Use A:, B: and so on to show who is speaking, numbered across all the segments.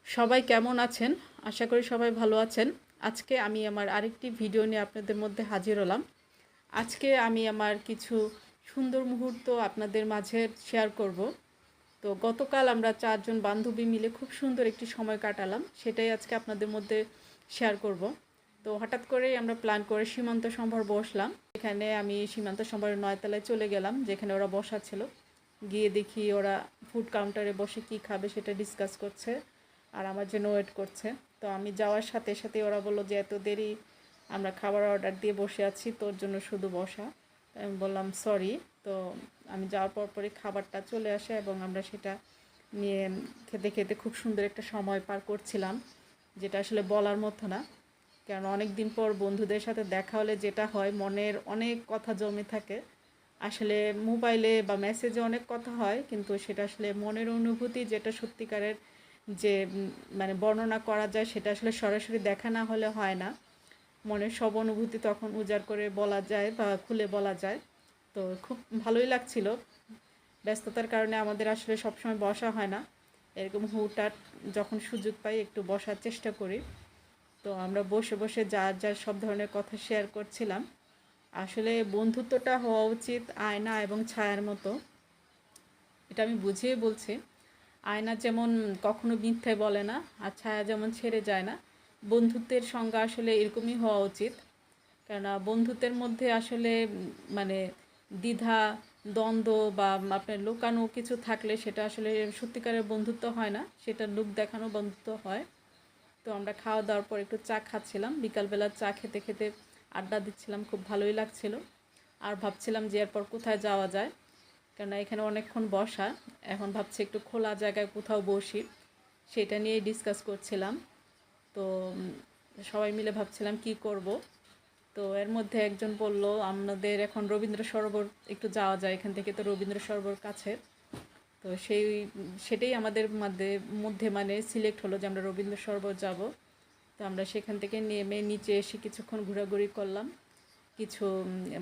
A: সবাই কেমন আছেন? আশা করি সবাই ভালো আছেন। আজকে আমি আমার আরেকটি ভিডিও নিয়ে আপনাদের মধ্যে হাজির হলাম। আজকে আমি আমার কিছু সুন্দর মুহূর্ত আপনাদের মাঝে শেয়ার করব। তো গতকাল আমরা 4 জন বান্ধবী মিলে খুব সুন্দর একটি সময় কাটালাম। সেটাই আজকে আপনাদের মধ্যে শেয়ার করব। তো হঠাৎ করেই আমরা প্ল্যান করে সীমান্ত সম্ভার বসলাম। এখানে আমি সীমান্ত সম্ভারের 9 তলায় চলে গেলাম, যেখানে ওরা বসা ছিল। গিয়ে দেখি ওরা ফুড কাউন্টারে বসে কী খাবে সেটা ডিসকাস করছে আর আমার জন্য ওয়েট করছে। তো আমি যাওয়ার সাথে সাথে ওরা বললো যে এত দেরি, আমরা খাবার অর্ডার দিয়ে বসে আছি, তোর জন্য শুধু বসা। আমি বললাম সরি। তো আমি যাওয়ার পরই খাবারটা চলে আসে এবং আমরা সেটা নিয়ে খেতে খেতে খুব সুন্দর একটা সময় পার করছিলাম, যেটা আসলে বলার মতো না। কারণ অনেক দিন পর বন্ধুদের সাথে দেখা হলে যেটা হয়, মনের অনেক কথা জমে থাকে। আসলে মোবাইলে বা মেসেজে অনেক কথা হয়, কিন্তু সেটা আসলে মনের অনুভূতি যেটা সত্যিকারের যে মানে বর্ণনা করা যায়, সেটা আসলে সরাসরি দেখা না হলে হয় না। মনের সব অনুভূতি তখন উজাড় করে বলা যায় বা খুলে বলা যায়। তো খুব ভালোই লাগছিল। ব্যস্ততার কারণে আমাদের আসলে সবসময় বসা হয় না। এরকম হুটহাট যখন সুযোগ পাই একটু বসার চেষ্টা করি। তো আমরা বসে বসে যার যার সব ধরনের কথা শেয়ার করছিলাম। আসলে বন্ধুত্বটা হওয়া উচিত আয়না এবং ছায়ার মতো। এটা আমি বুঝিয়ে বলছি। আয়না যেমন কখনো মিথ্যে বলে না, আর ছায়া যেমন ছেড়ে যায় না, বন্ধুত্বের সংজ্ঞা আসলে এরকমই হওয়া উচিত। কেননা বন্ধুত্বের মধ্যে আসলে মানে দ্বিধা, দ্বন্দ্ব বা আপনার লুকানো কিছু থাকলে সেটা আসলে সত্যিকারের বন্ধুত্ব হয় না, সেটা লোক দেখানো বন্ধুত্ব হয়। তো আমরা খাওয়া দাওয়ার পর একটু চা খাচ্ছিলাম, বিকালবেলা চা খেতে খেতে আড্ডা দিচ্ছিলাম, খুব ভালোই লাগছিল। আর ভাবছিলাম যে এরপর কোথায় যাওয়া যায়, কেননা এখানে অনেকক্ষণ বসা। এখন ভাবছি একটু খোলা জায়গায় কোথাও বসি, সেটা নিয়েই ডিসকাস করছিলাম। তো সবাই মিলে ভাবছিলাম কি করব। তো এর মধ্যে একজন বলল আমাদের এখন রবীন্দ্র সরোবর একটু যাওয়া যায়, এখান থেকে তো রবীন্দ্র সরোবর কাছে। তো সেটাই আমাদের মধ্যে মানে সিলেক্ট হলো যে আমরা রবীন্দ্র সরোবর যাব। তো আমরা সেখান থেকে নেমে নিচে এসে কিছুক্ষণ ঘোরাঘুরি করলাম, কিছু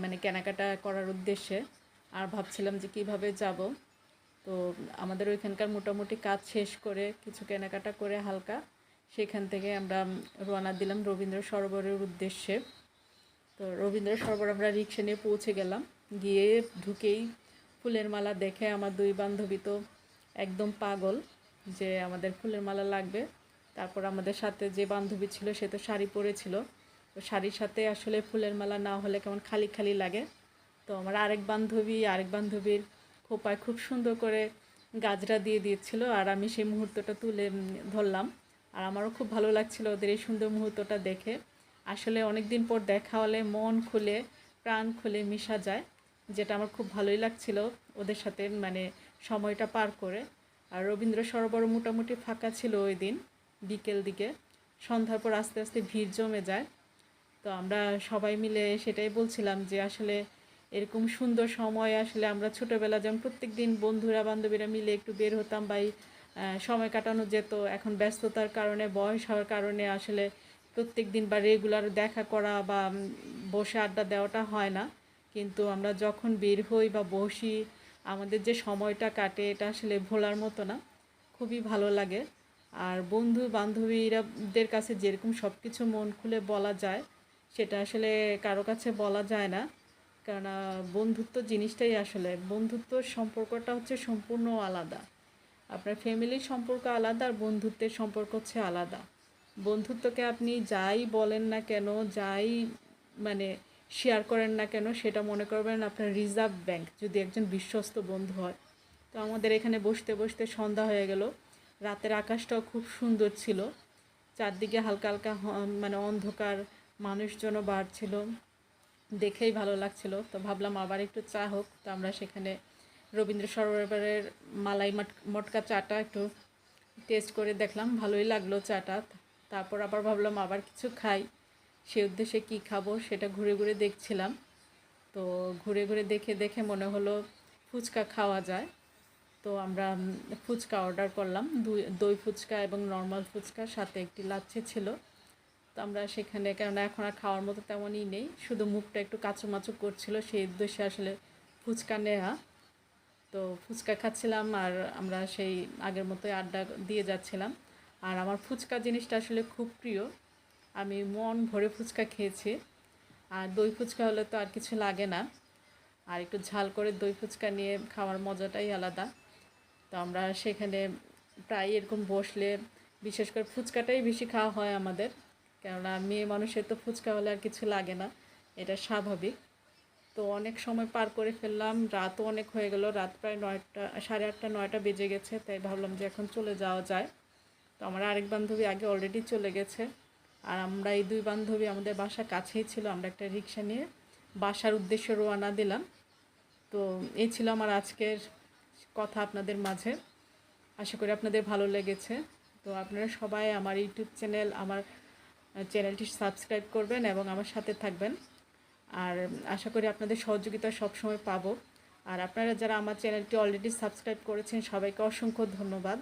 A: মানে কেনাকাটা করার উদ্দেশ্যে। আর ভাবছিলাম যে কিভাবে যাব। তো আমাদের ওইখানকার মোটামুটি কাজ শেষ করে কিছু কেনাকাটা করে হালকা সেখান থেকে আমরা রওনা দিলাম রবীন্দ্র সরোবরের উদ্দেশ্যে। তো রবীন্দ্র সরোবর আমরা রিক্সা নিয়ে পৌঁছে গেলাম। গিয়ে ঢুকেই ফুলের মালা দেখে আমার দুই বান্ধবী তো একদম পাগল যে আমাদের ফুলের মালা লাগবে। তারপর আমাদের সাথে যে বান্ধবী ছিল সে তো শাড়ি পরেছিল। তো শাড়ির সাথে আসলে ফুলের মালা না হলে কেমন খালি খালি লাগে। তো আমার আরেক বান্ধবীর খোপায় খুব সুন্দর করে গাজরা দিয়ে দিয়েছিল, আর আমি সেই মুহূর্তটা তুলে ধরলাম। আর আমারও খুব ভালো লাগছিল ওদের এই সুন্দর মুহূর্তটা দেখে। আসলে অনেক দিন পর দেখা হলে মন খুলে প্রাণ খুলে মিশা যায়, যেটা আমার খুব ভালোই লাগছিল ওদের সাথে মানে সময়টা পার করে। আর রবীন্দ্র সরোবর মোটামুটি ফাঁকা ছিল ওই দিন বিকেল দিকে। সন্ধ্যার পর আস্তে আস্তে ভিড় জমে যায়। তো আমরা সবাই মিলে সেটাই বলছিলাম যে আসলে এরকম সুন্দর সময় আসলে আমরা ছোটোবেলা যেমন প্রত্যেক দিন বন্ধুরা বান্ধবীরা মিলে একটু বের হতাম বা সময় কাটানো যেত, এখন ব্যস্ততার কারণে বয়স হওয়ার কারণে আসলে প্রত্যেক দিন বা রেগুলার দেখা করা বা বসে আড্ডা দেওয়াটা হয় না। কিন্তু আমরা যখন বের হই বা বসি, আমাদের যে সময়টা কাটে এটা আসলে ভোলার মতো না, খুবই ভালো লাগে। আর বন্ধু বান্ধবীরাদের কাছে যেরকম সব কিছু মন খুলে বলা যায়, সেটা আসলে কারো কাছে বলা যায় না। কারণ বন্ধুত্ব জিনিসটাই আসলে, বন্ধুত্বর সম্পর্কটা হচ্ছে সম্পূর্ণ আলাদা। আপনার ফ্যামিলির সম্পর্ক আলাদা আর বন্ধুত্বের সম্পর্ক হচ্ছে আলাদা। বন্ধুত্বকে আপনি যাই বলেন না কেন, যাই মানে শেয়ার করেন না কেন, সেটা মনে করবেন আপনার রিজার্ভ ব্যাংক, যদি একজন বিশ্বস্ত বন্ধু হয়। তো আমাদের এখানে বসতে বসতে সন্ধ্যা হয়ে গেল। রাতের আকাশটাও খুব সুন্দর ছিল, চারদিকে হালকা হালকা মানে অন্ধকার, মানুষজনও বাড়ছিল, দেখেই ভালো লাগছিল। তো ভাবলাম আবার একটু চা হোক। তো আমরা সেখানে রবীন্দ্র সরোবরের মালাই মটকা চাটা একটু টেস্ট করে দেখলাম, ভালোই লাগলো চাটা। তারপর আবার ভাবলাম আবার কিছু খাই, সে উদ্দেশ্যে কী খাবো সেটা ঘুরে ঘুরে দেখছিলাম। তো ঘুরে ঘুরে দেখে দেখে মনে হলো ফুচকা খাওয়া যায়। তো আমরা ফুচকা অর্ডার করলাম, দই ফুচকা এবং নর্মাল ফুচকা, সাথে একটি লাচ্ছি ছিল। তো আমরা সেখানে, কেননা এখন আর খাওয়ার মতো তেমনই নেই, শুধু মুখটা একটু কাঁচুমাচু করছিল, সেই উদ্দেশ্যে আসলে ফুচকা নেওয়া। তো ফুচকা খাচ্ছিলাম আর আমরা সেই আগের মতোই আড্ডা দিয়ে যাচ্ছিলাম। আর আমার ফুচকা জিনিসটা আসলে খুব প্রিয়। আমি মন ভরে ফুচকা খেয়েছি। আর দই ফুচকা হলে তো আর কিছু লাগে না। আর একটু ঝাল করে দই ফুচকা নিয়ে খাওয়ার মজাটাই আলাদা। তো আমরা সেখানে প্রায় এরকম বসলে বিশেষ করে ফুচকাটাই বেশি খাওয়া হয় আমাদের, কেননা মেয়ে মানুষের তো ফুচকা হলে আর কিছু লাগে না, এটা স্বাভাবিক। তো অনেক সময় পার করে ফেললাম, রাতও অনেক হয়ে গেল, রাত প্রায় 9টা, 8:30, 9টা বেজে গেছে। তাই ভাবলাম যে এখন চলে যাওয়া যায়। তো আমার আরেক বান্ধবী আগে অলরেডি চলে গেছে। আর আমরা এই দুই বান্ধবী, আমাদের বাসা কাছেই ছিল, আমরা একটা রিক্সা নিয়ে বাসার উদ্দেশ্যে রওনা দিলাম। তো এই ছিল আমার আজকের কথা আপনাদের মাঝে। আশা করি আপনাদের ভালো লেগেছে। তো আপনারা সবাই আমার ইউটিউব চ্যানেল, আমার চ্যানেলটি সাবস্ক্রাইব করবেন এবং আমার সাথে থাকবেন। আর আশা করি আপনাদের সহযোগিতা সবসময় পাবো। আর আপনারা যারা আমার চ্যানেলটি অলরেডি সাবস্ক্রাইব করেছেন, সবাইকে অসংখ্য ধন্যবাদ।